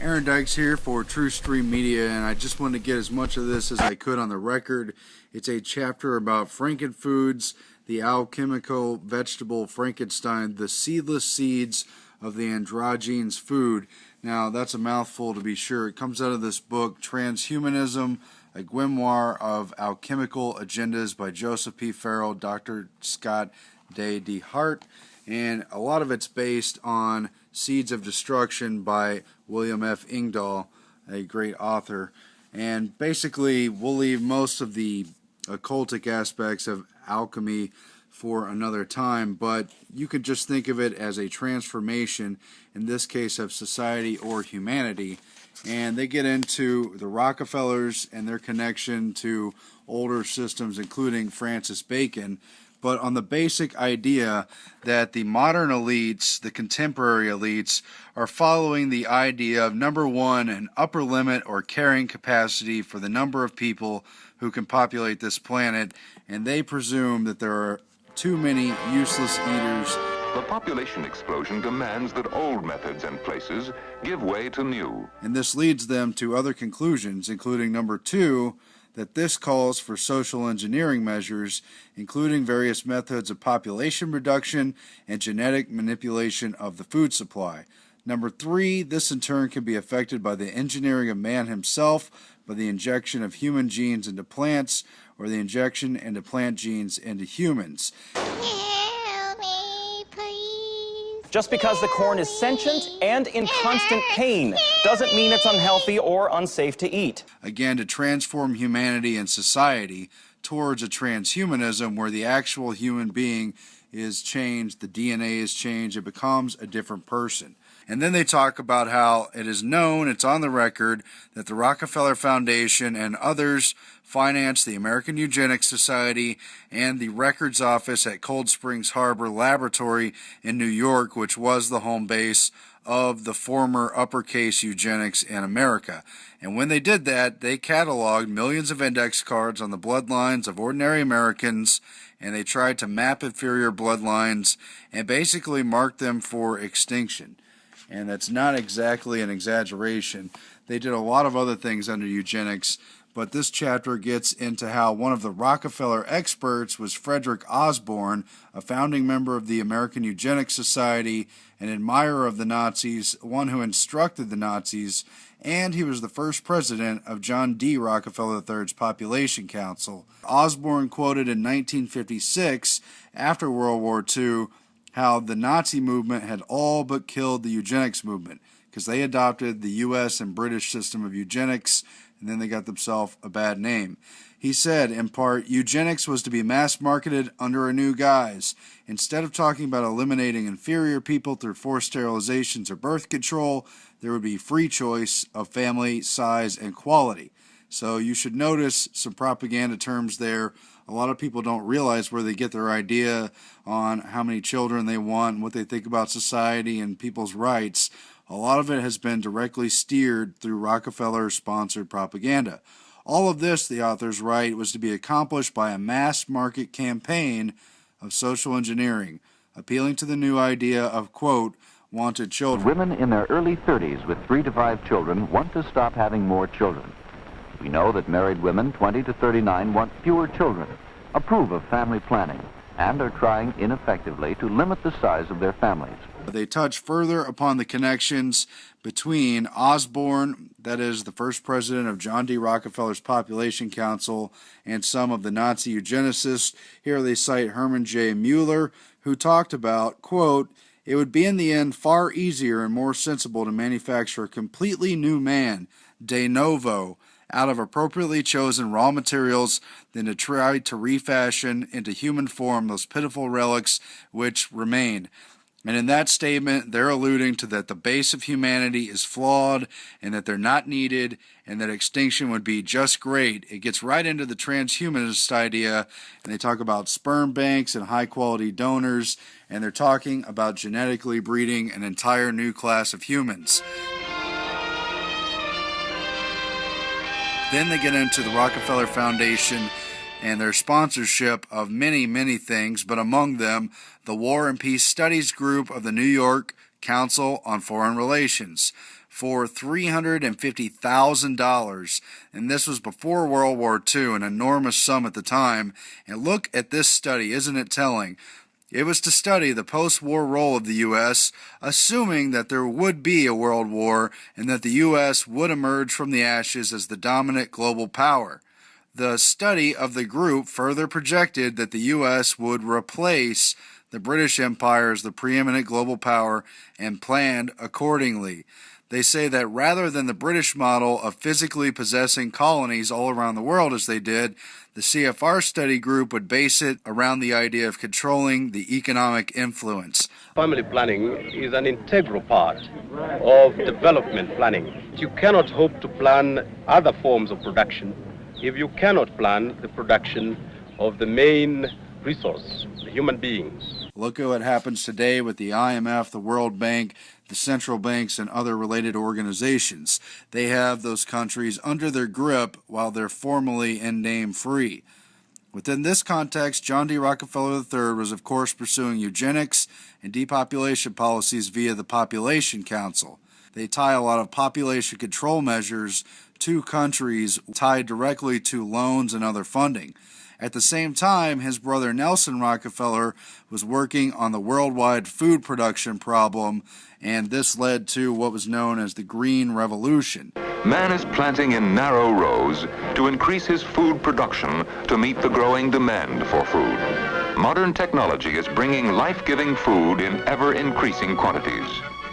Aaron Dykes here for True Stream Media, and I just wanted to get as much of this as I could on the record. It's a chapter about Frankenfoods, the alchemical vegetable Frankenstein, the seedless seeds of the androgenes food. Now, that's a mouthful to be sure. It comes out of this book, Transhumanism, a grimoire of alchemical agendas by Joseph P. Farrell, Dr. Scott Day DeHart, and a lot of it's based on Seeds of Destruction by William F. Engdahl, a great author. And basically, we'll leave most of the occultic aspects of alchemy for another time, but you could just think of it as a transformation, in this case of society or humanity. And they get into the Rockefellers and their connection to older systems, including Francis Bacon, but on the basic idea that the modern elites, the contemporary elites, are following the idea of, number one, an upper limit or carrying capacity for the number of people who can populate this planet, and they presume that there are too many useless eaters. The population explosion demands that old methods and places give way to new. And this leads them to other conclusions, including number two, that this calls for social engineering measures, including various methods of population reduction and genetic manipulation of the food supply. Number three, this in turn can be affected by the engineering of man himself, by the injection of human genes into plants, or the injection into plant genes into humans. Just because the corn is sentient and in constant pain doesn't mean it's unhealthy or unsafe to eat. Again, to transform humanity and society towards a transhumanism where the actual human being is changed, the DNA is changed, it becomes a different person. And then they talk about how it is known, it's on the record, that the Rockefeller Foundation and others financed the American Eugenics Society and the records office at Cold Springs Harbor Laboratory in New York, which was the home base of the former uppercase eugenics in America. And when they did that, they cataloged millions of index cards on the bloodlines of ordinary Americans, and they tried to map inferior bloodlines and basically mark them for extinction. And that's not exactly an exaggeration. They did a lot of other things under eugenics, but this chapter gets into how one of the Rockefeller experts was Frederick Osborn, a founding member of the American Eugenics Society, an admirer of the Nazis, one who instructed the Nazis, and he was the first president of John D. Rockefeller III's Population Council. Osborn quoted in 1956, after World War II, how the Nazi movement had all but killed the eugenics movement because they adopted the U.S. and British system of eugenics, and then they got themselves a bad name. He said, in part, eugenics was to be mass-marketed under a new guise. Instead of talking about eliminating inferior people through forced sterilizations or birth control, there would be free choice of family, size, and quality. So you should notice some propaganda terms there. A lot of people don't realize where they get their idea on how many children they want and what they think about society and people's rights. A lot of it has been directly steered through Rockefeller-sponsored propaganda. All of this, the authors write, was to be accomplished by a mass market campaign of social engineering, appealing to the new idea of, quote, wanted children. Women in their early 30s with 3 to 5 children want to stop having more children. We know that married women 20 to 39 want fewer children, approve of family planning, and are trying ineffectively to limit the size of their families. They touch further upon the connections between Osborn, that is the first president of John D. Rockefeller's Population Council, and some of the Nazi eugenicists. Here they cite Herman J. Mueller, who talked about, quote, it would be in the end far easier and more sensible to manufacture a completely new man, de novo, out of appropriately chosen raw materials than to try to refashion into human form those pitiful relics which remain. And in that statement, they're alluding to that the base of humanity is flawed and that they're not needed and that extinction would be just great. It gets right into the transhumanist idea, and they talk about sperm banks and high-quality donors, and they're talking about genetically breeding an entire new class of humans. Then they get into the Rockefeller Foundation and their sponsorship of many, many things, but among them, the War and Peace Studies Group of the New York Council on Foreign Relations, for $350,000, and this was before World War II, an enormous sum at the time. And look at this study, isn't it telling? It was to study the post-war role of the U.S., assuming that there would be a world war and that the U.S. would emerge from the ashes as the dominant global power. The study of the group further projected that the U.S. would replace the British Empire as the preeminent global power and planned accordingly. They say that rather than the British model of physically possessing colonies all around the world as they did, the CFR study group would base it around the idea of controlling the economic influence. Family planning is an integral part of development planning. You cannot hope to plan other forms of production if you cannot plan the production of the main resource, the human beings. Look at what happens today with the IMF, the World Bank, the central banks, and other related organizations. They have those countries under their grip while they're formally in name free. Within this context, John D. Rockefeller III was, of course, pursuing eugenics and depopulation policies via the Population Council. They tie a lot of population control measures to countries tied directly to loans and other funding. At the same time, his brother Nelson Rockefeller was working on the worldwide food production problem, and this led to what was known as the Green Revolution. Man is planting in narrow rows to increase his food production to meet the growing demand for food. Modern technology is bringing life-giving food in ever-increasing quantities.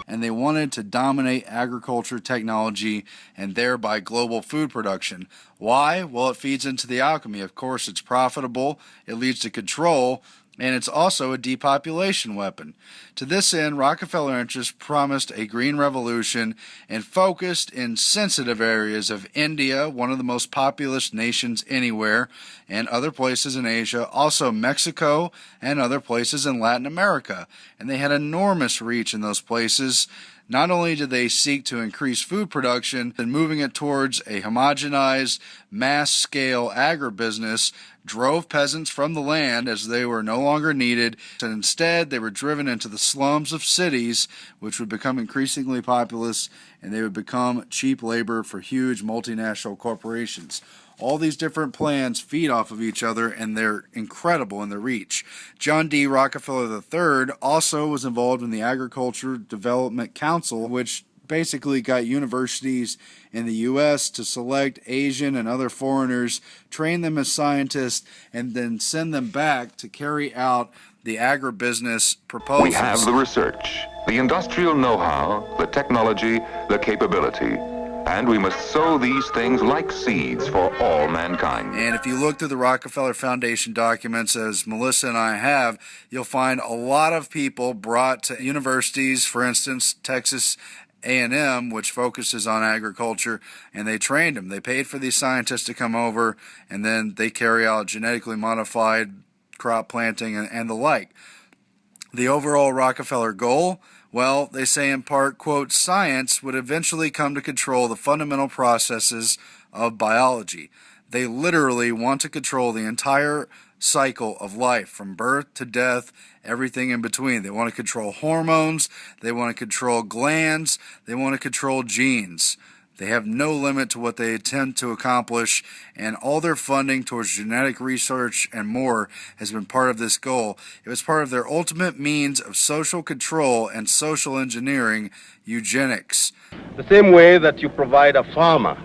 And they wanted to dominate agriculture technology and thereby global food production. Why? Well, it feeds into the alchemy. Of course, it's profitable, it leads to control, and it's also a depopulation weapon. To this end, Rockefeller interests promised a green revolution and focused in sensitive areas of India, one of the most populous nations anywhere, and other places in Asia, also Mexico and other places in Latin America. And they had enormous reach in those places. Not only did they seek to increase food production, but moving it towards a homogenized, mass-scale agribusiness drove peasants from the land as they were no longer needed, and instead they were driven into the slums of cities, which would become increasingly populous, and they would become cheap labor for huge multinational corporations. All these different plans feed off of each other, and they're incredible in their reach. John D. Rockefeller III also was involved in the Agriculture Development Council, which basically got universities in the U.S. to select Asian and other foreigners, train them as scientists, and then send them back to carry out the agribusiness proposals. We have the research, the industrial know-how, the technology, the capability. And we must sow these things like seeds for all mankind. And if you look through the Rockefeller Foundation documents, as Melissa and I have, you'll find a lot of people brought to universities, for instance, Texas A&M, which focuses on agriculture, and they trained them. They paid for these scientists to come over, and then they carry out genetically modified crop planting and the like. The overall Rockefeller goal? Well, they say in part, quote, science would eventually come to control the fundamental processes of biology. They literally want to control the entire cycle of life, from birth to death, everything in between. They want to control hormones, they want to control glands, they want to control genes. They have no limit to what they attempt to accomplish, and all their funding towards genetic research and more has been part of this goal. It was part of their ultimate means of social control and social engineering, eugenics. The same way that you provide a farmer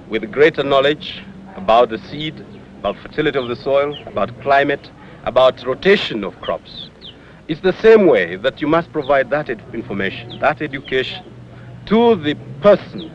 with greater knowledge about the seed, about fertility of the soil, about climate, about rotation of crops, it's the same way that you must provide that information, that education, to the person.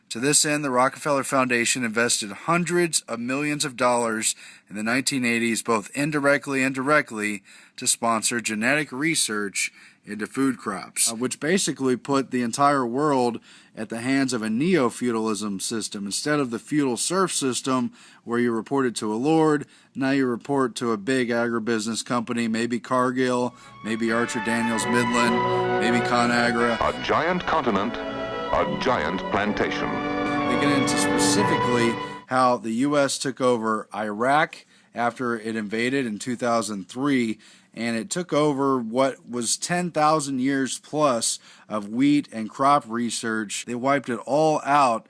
To this end, the Rockefeller Foundation invested hundreds of millions of dollars in the 1980s, both indirectly and directly, to sponsor genetic research into food crops, which basically put the entire world at the hands of a neo-feudalism system. Instead of the feudal serf system where you reported to a lord, now you report to a big agribusiness company, maybe Cargill, maybe Archer Daniels Midland, maybe ConAgra. A giant continent, a giant plantation. They get into specifically how the U.S. took over Iraq after it invaded in 2003, and it took over what was 10,000 years plus of wheat and crop research. They wiped it all out,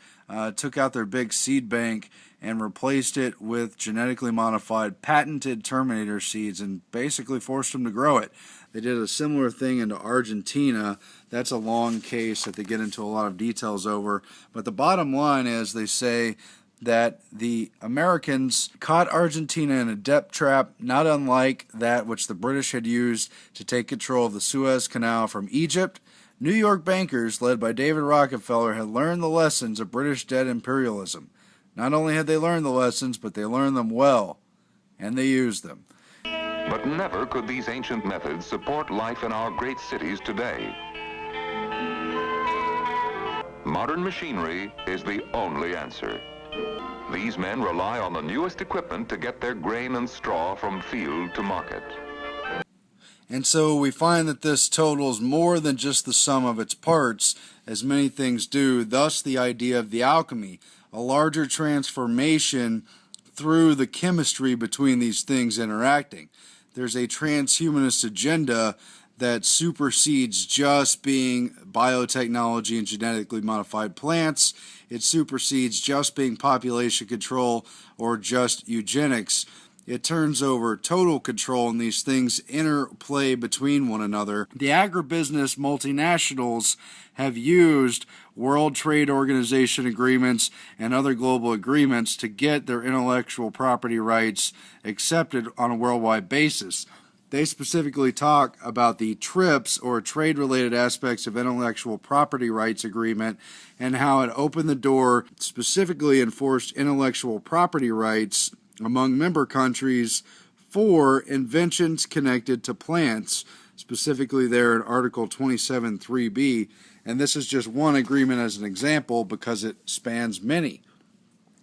took out their big seed bank, and replaced it with genetically modified patented Terminator seeds and basically forced them to grow it. They did a similar thing into Argentina. That's a long case that they get into a lot of details over. But the bottom line is they say that the Americans caught Argentina in a debt trap not unlike that which the British had used to take control of the Suez Canal from Egypt. New York bankers, led by David Rockefeller, had learned the lessons of British debt imperialism. Not only had they learned the lessons, but they learned them well, and they used them. But never could these ancient methods support life in our great cities today. Modern machinery is the only answer. These men rely on the newest equipment to get their grain and straw from field to market. And so we find that this totals more than just the sum of its parts, as many things do, thus the idea of the alchemy, a larger transformation through the chemistry between these things interacting. There's a transhumanist agenda that supersedes just being biotechnology and genetically modified plants. It supersedes just being population control or just eugenics. It turns over total control, and these things interplay between one another. The agribusiness multinationals have used World Trade Organization agreements and other global agreements to get their intellectual property rights accepted on a worldwide basis. They specifically talk about the TRIPS, or trade-related aspects of intellectual property rights agreement, and how it opened the door, specifically enforced intellectual property rights among member countries for inventions connected to plants, specifically there in Article 27.3b. And this is just one agreement as an example because it spans many.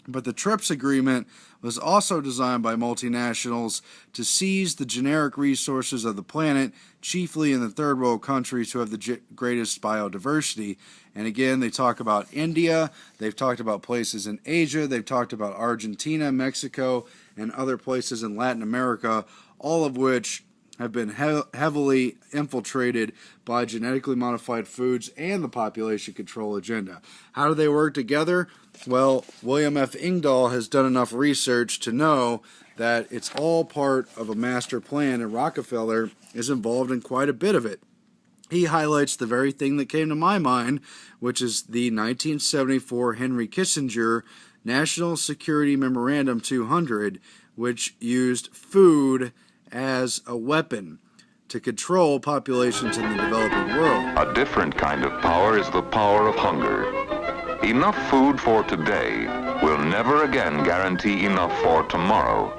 But the TRIPS agreement was also designed by multinationals to seize the generic resources of the planet, chiefly in the third world countries who have the greatest biodiversity. And again, they talk about India, they've talked about places in Asia, they've talked about Argentina, Mexico, and other places in Latin America, all of which have been heavily infiltrated by genetically modified foods and the population control agenda. How do they work together? Well, William F. Engdahl has done enough research to know that it's all part of a master plan, and Rockefeller is involved in quite a bit of it. He highlights the very thing that came to my mind, which is the 1974 Henry Kissinger National Security Memorandum 200, which used food as a weapon to control populations in the developing world. A different kind of power is the power of hunger. Enough food for today will never again guarantee enough for tomorrow.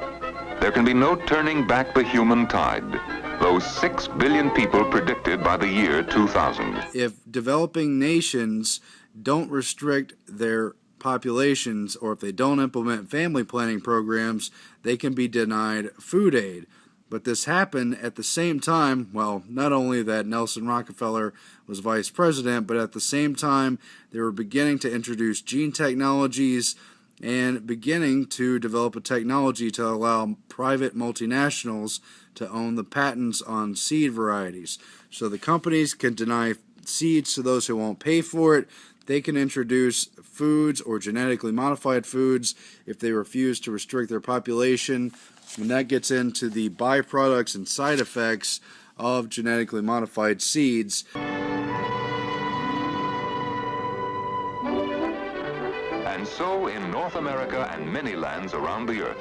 There can be no turning back the human tide. Those 6 billion people predicted by the year 2000. If developing nations don't restrict their populations, or if they don't implement family planning programs, they can be denied food aid. But this happened at the same time, well, not only that Nelson Rockefeller was vice president, but at the same time they were beginning to introduce gene technologies and beginning to develop a technology to allow private multinationals to own the patents on seed varieties. So the companies can deny seeds to those who won't pay for it. They can introduce foods or genetically modified foods if they refuse to restrict their population. And that gets into the byproducts and side effects of genetically modified seeds. And so in North America and many lands around the earth,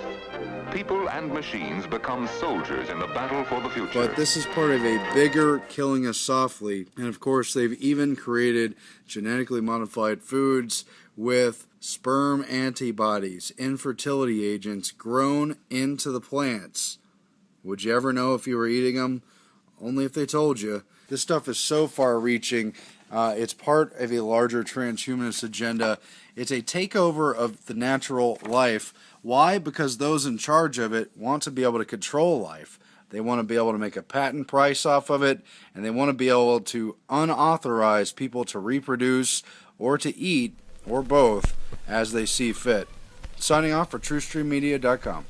people and machines become soldiers in the battle for the future. But this is part of a bigger killing us softly. And of course, they've even created genetically modified foods with sperm antibodies, infertility agents grown into the plants. Would you ever know if you were eating them? Only if they told you. This stuff is so far-reaching. It's part of a larger transhumanist agenda. It's a takeover of the natural life. Why? Because those in charge of it want to be able to control life. They want to be able to make a patent price off of it, and they want to be able to unauthorize people to reproduce or to eat, or both, as they see fit. Signing off for TrueStreamMedia.com.